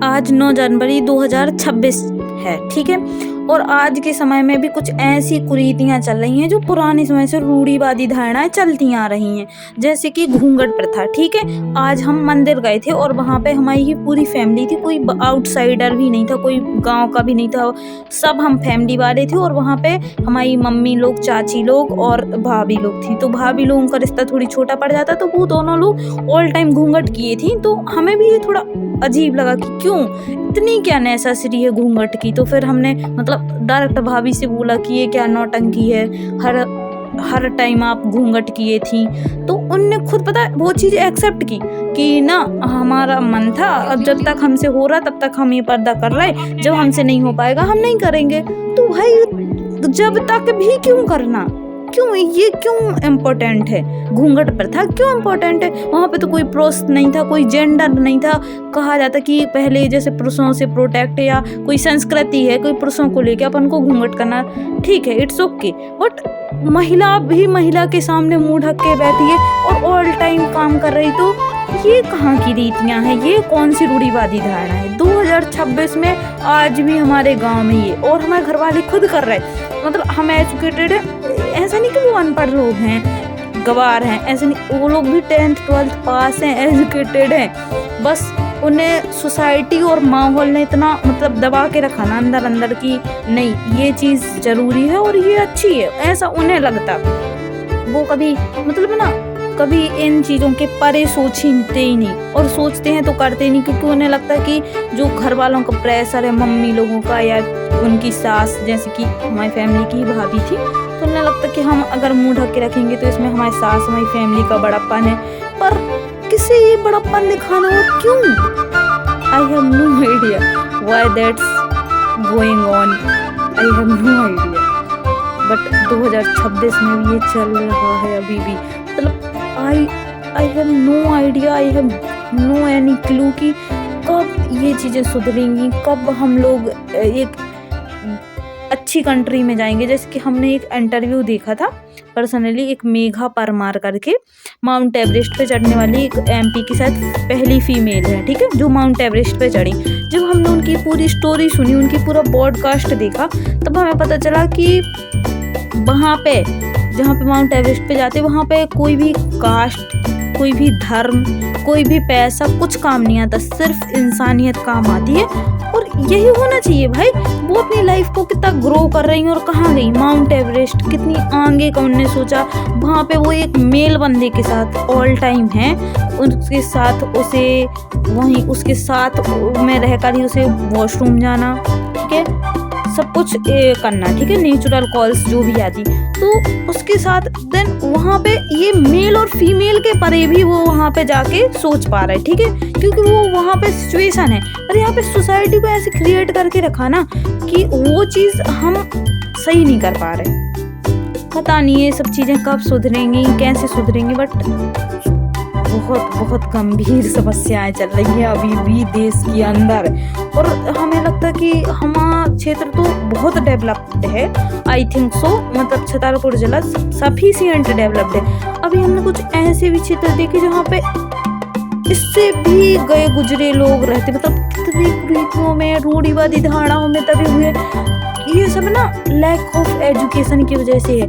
आज 9 जनवरी 2026 है, ठीक है। और आज के समय में भी कुछ ऐसी कुरीतियाँ चल रही हैं जो पुराने समय से रूढ़िवादी धारणाएं चलती आ रही हैं, जैसे कि घूंघट प्रथा, ठीक है। आज हम मंदिर गए थे और वहाँ पे हमारी ही पूरी फैमिली थी, कोई आउटसाइडर भी नहीं था, कोई गांव का भी नहीं था, सब हम फैमिली वाले थे। और वहाँ पे हमारी मम्मी लोग, चाची लोग और भाभी लोग थी। तो भाभी लोगों का रिश्ता थोड़ी छोटा पड़ जाता, तो वो दोनों लोग ऑल टाइम घूंघट किए थी। तो हमें भी ये थोड़ा अजीब लगा कि क्यों इतनी क्या नेसेसरी है घूंघट की। तो फिर हमने मतलब डायरेक्ट भाभी से बोला कि ये क्या नौटंकी है, हर टाइम आप घूंघट किए थी। तो उनने खुद पता है वो चीज़ एक्सेप्ट की कि ना हमारा मन था, अब जब तक हमसे हो रहा तब तक हम ये पर्दा कर रहे, जब हमसे नहीं हो पाएगा हम नहीं करेंगे। तो भाई जब तक भी क्यों करना, क्यों ये क्यों इम्पोर्टेंट है, घूंघट प्रथा क्यों इम्पोर्टेंट है। वहाँ पे तो कोई पुरुष नहीं था, कोई जेंडर नहीं था। कहा जाता कि पहले जैसे पुरुषों से प्रोटेक्ट या कोई संस्कृति है, कोई पुरुषों को लेके अपन को घूंघट करना ठीक है, इट्स ओके। बट महिला भी महिला के सामने मुंह ढक के बैठी है और ऑल टाइम काम कर रही, तो ये कहाँ की रीतियाँ हैं, ये कौन सी रूढ़िवादी धारणा है। 2026 में आज भी हमारे गांव में ये, और हमारे घर वाले खुद कर रहे हैं। मतलब हम एजुकेटेड है, ऐसा नहीं कि वो अनपढ़ लोग हैं, गवार हैं, ऐसे नहीं। वो लोग भी 10th 12th पास हैं, एजुकेटेड हैं। बस उन्हें सोसाइटी और माहौल ने इतना मतलब दबा के रखा ना अंदर की नहीं ये चीज़ ज़रूरी है और ये अच्छी है, ऐसा उन्हें लगता। वो कभी मतलब ना कभी इन चीज़ों के परे सोचते ही नहीं, और सोचते हैं तो करते नहीं, क्योंकि उन्हें लगता है कि जो घर वालों का प्रेशर है, मम्मी लोगों का या उनकी सास, जैसे कि हमारी फैमिली की भाभी थी, तो उन्हें लगता है कि हम अगर मुंह ढक के रखेंगे तो इसमें हमारी सास, हमारी फैमिली का बड़प्पन है। पर किसे ये बड़प्पन दिखाना और क्यों? I have no idea why that's going on, I have no idea. But 2026 में भी ये चल रहा है अभी भी। मतलब I have no idea, I have no any clue कि कब ये चीज़ें सुधरेंगी, कब हम लोग एक अच्छी कंट्री में जाएंगे। जैसे कि हमने एक इंटरव्यू देखा था पर्सनली, एक मेघा परमार करके माउंट एवरेस्ट पे चढ़ने वाली एक MP की शायद पहली फीमेल है, ठीक है, जो माउंट एवरेस्ट पे चढ़ी। जब हमने उनकी पूरी स्टोरी सुनी, उनकी पूरा पॉडकास्ट देखा, तब हमें पता चला कि वहाँ पे जहाँ पे माउंट एवरेस्ट पे जाते, वहाँ पे कोई भी कास्ट, कोई भी धर्म, कोई भी पैसा कुछ काम नहीं आता, सिर्फ इंसानियत काम आती है। और यही होना चाहिए भाई। वो अपनी लाइफ को कितना ग्रो कर रही हैं और कहाँ गई माउंट एवरेस्ट, कितनी आगे का उनने सोचा। वहाँ पे वो एक मेल बंदे के साथ ऑल टाइम है, उसके साथ उसे वहीं उसके साथ में रहकर ही उसे वॉशरूम जाना, ठीक है, सब कुछ करना, ठीक है, नेचुरल कॉल्स जो भी आती, तो उसके साथ देन वहाँ पे ये मेल और फीमेल के परे भी वो वहाँ पे जाके सोच पा रहा है, ठीक है, क्योंकि वो वहाँ पे सिचुएशन है। और यहाँ पे सोसाइटी को ऐसे क्रिएट करके रखा ना कि वो चीज़ हम सही नहीं कर पा रहे। पता नहीं ये सब चीज़ें कब सुधरेंगी, कैसे सुधरेंगी, बट बहुत गंभीर समस्याएं चल रही है अभी भी देश के अंदर। और हमें लगता है कि हमारा क्षेत्र तो बहुत डेवलप्ड है, आई थिंक सो, मतलब छतरपुर जिला सफिशिएंट डेवलप्ड है। अभी हमने कुछ ऐसे भी क्षेत्र देखे जहाँ पे इससे भी गए गुजरे लोग रहते, मतलब कितनी कुरीतियों में, रूढ़िवादी धारणाओं में दबे हुए। ये सब ना लैक ऑफ एजुकेशन की वजह से है।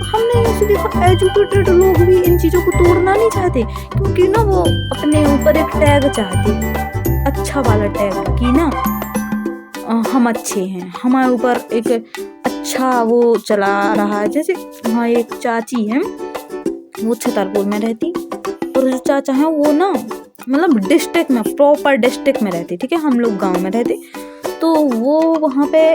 हमने ऐसे देखा एजुकेटेड लोग भी इन चीज़ों को तोड़ना नहीं चाहते, क्योंकि ना वो अपने ऊपर एक टैग चाहते, अच्छा वाला टैग कि ना हम अच्छे हैं, हमारे ऊपर एक अच्छा वो चला रहा है। जैसे वहाँ एक चाची है, वो छतरपुर में रहती, और जो चाचा हैं वो ना मतलब डिस्ट्रिक्ट में, प्रॉपर डिस्ट्रिक्ट में रहती, ठीक है, हम लोग गाँव में रहते। तो वो वहाँ पे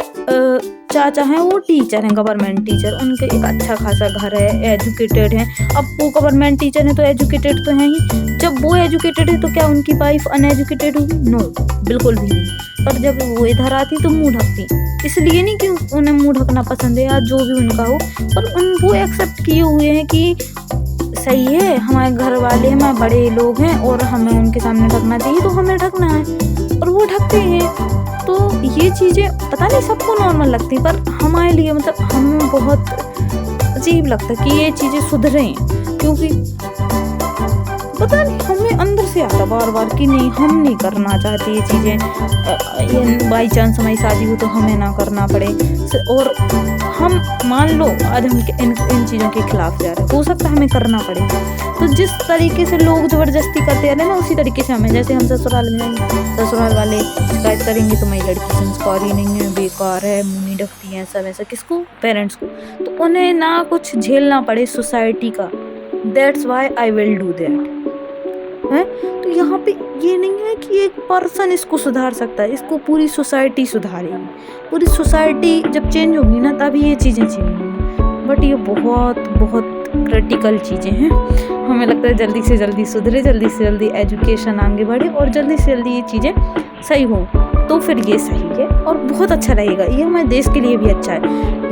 चाचा हैं, वो टीचर हैं, गवर्नमेंट टीचर, उनके एक अच्छा खासा घर है, एजुकेटेड हैं। अब वो गवर्नमेंट टीचर हैं तो एजुकेटेड तो हैं ही। जब वो एजुकेटेड है तो क्या उनकी वाइफ अनएजुकेटेड होगी? नो, बिल्कुल भी नहीं। पर जब वो इधर आती तो मुंह ढकती, इसलिए नहीं कि उन्हें मुंह ढकना पसंद है या जो भी उनका हो, पर वो एक्सेप्ट किए हुए हैं कि सही है, हमारे घर वाले हमारे बड़े लोग हैं और हमें उनके सामने ढकना चाहिए, तो हमें ढकना है, और वो ढकते हैं। तो ये चीज़ें पता नहीं सबको नॉर्मल लगती, पर हमारे लिए मतलब हमें बहुत अजीब लगता है कि ये चीज़ें सुधरें, क्योंकि पता नहीं हमें अंदर से आता बार बार कि नहीं, हम नहीं करना चाहते ये चीज़ें, ये बाई चांस हमारी शादी हो तो हमें ना करना पड़े। और हम मान लो आज हम इन चीज़ों के खिलाफ जा रहे हैं, हो सकता है हमें करना पड़े। तो जिस तरीके से लोग ज़बरदस्ती करते आ रहे हैं ना, उसी तरीके से हमें, जैसे हम ससुराल में जाएंगे, ससुराल वाले शिकायत करेंगे तुम्हारी लड़की संस्कारी नहीं है, बेकार है, मुँह नहीं ढकती है, ऐसा वैसा। किसको? पेरेंट्स को। तो उन्हें ना कुछ झेलना पड़े सोसाइटी का। That's why I will do that है। तो यहाँ पे ये नहीं है कि एक पर्सन इसको सुधार सकता है, इसको पूरी सोसाइटी सुधारेगी। पूरी सोसाइटी जब चेंज होगी ना, तभी ये चीज़ें चेंज होंगी। बट ये बहुत बहुत क्रिटिकल चीज़ें हैं। हमें लगता है जल्दी से जल्दी सुधरे, जल्दी से जल्दी एजुकेशन आगे बढ़े और जल्दी से जल्दी ये चीज़ें सही हो, तो फिर ये सही है और बहुत अच्छा रहेगा। ये हमारे देश के लिए भी अच्छा है।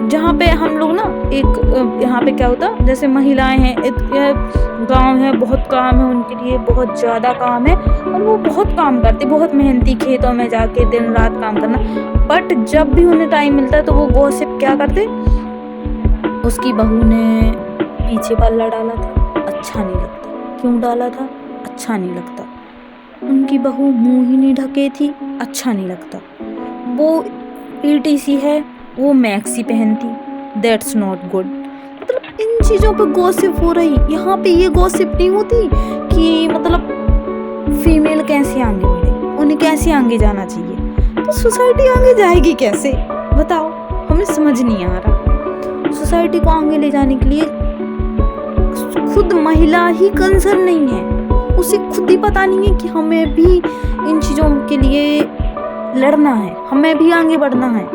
जहाँ पे हम लोग ना एक, यहाँ पे क्या होता, जैसे महिलाएं हैं, गांव है, बहुत काम है उनके लिए, बहुत ज़्यादा काम है और वो बहुत काम करती, बहुत मेहनती, खेतों में जाके दिन रात काम करना। बट जब भी उन्हें टाइम मिलता है तो वो गॉसिप क्या करते, उसकी बहू ने पीछे पल्ला डाला था, अच्छा नहीं लगता। क्यों डाला था? अच्छा नहीं लगता। उनकी बहू मुँह ही नहीं ढके थी, अच्छा नहीं लगता। वो ETC है, वो मैक्सी पहनती, दैट्स नॉट गुड। मतलब इन चीज़ों पर गॉसिप हो रही। यहाँ पे ये गॉसिप नहीं होती कि मतलब फीमेल कैसे आगे बढ़े, उन्हें कैसे आगे जाना चाहिए। तो सोसाइटी आगे जाएगी कैसे बताओ? हमें समझ नहीं आ रहा। सोसाइटी को आगे ले जाने के लिए खुद महिला ही कंसर्न नहीं है, उसे खुद ही पता नहीं है कि हमें भी इन चीज़ों के लिए लड़ना है, हमें भी आगे बढ़ना है।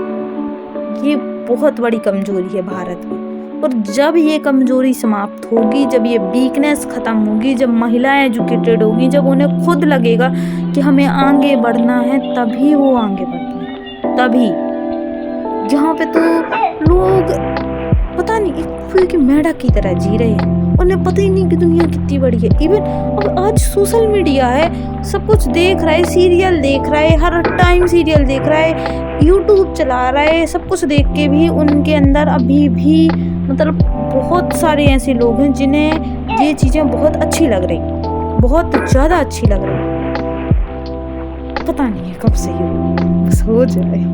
ये बहुत बड़ी कमजोरी है भारत में। और जब ये कमजोरी समाप्त होगी, जब ये वीकनेस खत्म होगी, जब महिलाएं एजुकेटेड होगी, जब उन्हें खुद लगेगा कि हमें आगे बढ़ना है, तभी वो आगे बढ़ेंगे। तभी यहाँ पे तो लोग पता नहीं एक फूल की मेढक की तरह जी रहे हैं, उन्हें पता ही नहीं कि दुनिया कितनी बड़ी है। इवन अब आज सोशल मीडिया है, सब कुछ देख रहा है, सीरियल देख रहा है, हर टाइम सीरियल देख रहा है, यूट्यूब चला रहा है। सब कुछ देख के भी उनके अंदर अभी भी मतलब बहुत सारे ऐसे लोग हैं जिन्हें ये चीज़ें बहुत अच्छी लग रही, बहुत ज़्यादा अच्छी लग रही। पता नहीं है कब सही हो, बस हो जाए।